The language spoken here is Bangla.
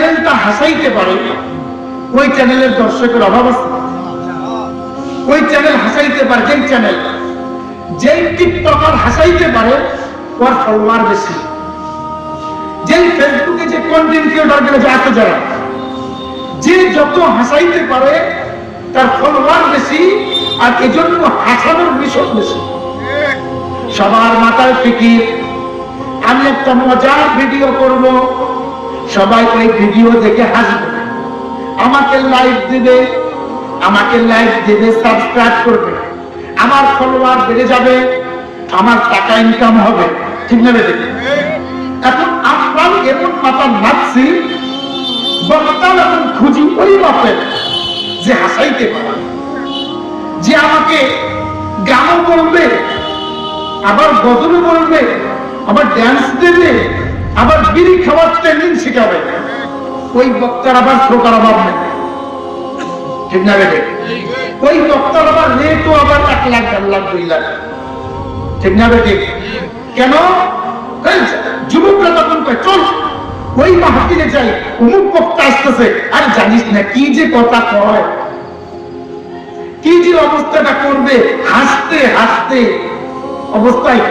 চ্যানেলটা হাসাইতে পারে ওই চ্যানেলের দর্শকের অভাব আছে। ওই চ্যানেল হাসাইতে পারে, যেই চ্যানেল, যেই টিকটকার হাসাইতে পারে ওর ফলোয়ার বেশি। যেই ফেসবুকে যে কন্টেন্ট ক্রিয়েটর গুলো আছে যারা, যে যত হাসাইতে পারে তার ফলোয়ার বেশি, আর এজন্য হাসানোর বিষয় বেশি। সবার মাথায় ফিকির আমি একটা মজার ভিডিও করব, সবাই ওই ভিডিও দেখে হাসবে, আমাকে লাইক দিবে, সাবস্ক্রাইব করবে, আমার ফলোয়ার বেড়ে যাবে, আমার টাকা ইনকাম হবে, ঠিক না বেটে? এখন আমরা এমন মাথা মারছি, বক্তার এখন খুঁজি ওই বাপের যে হাসাইতে পারে, যে আমাকে গানও বলবে, আবার গজলও বলবে, আবার ড্যান্স দেবে, আবার বিড়ি খাওয়ার ট্রেনিং শেখাবে। ওই বক্তার আবার শ্রোতার অভাব নেই, ঠিক না বেটে? ওই বক্তার আবার রেটও আবার 1 লাখ 1.5 লাখ 2 লাখ, ঠিক না বেটে? কেন? যুবকরা তখন কয় চল ওই মাহফিলে যাই, অমুক বক্তা আসতেছে, আর জানিস না কি যে কথা কয়, কি যে অবস্থাটা করবে, হাসতে হাসতে অবস্থায়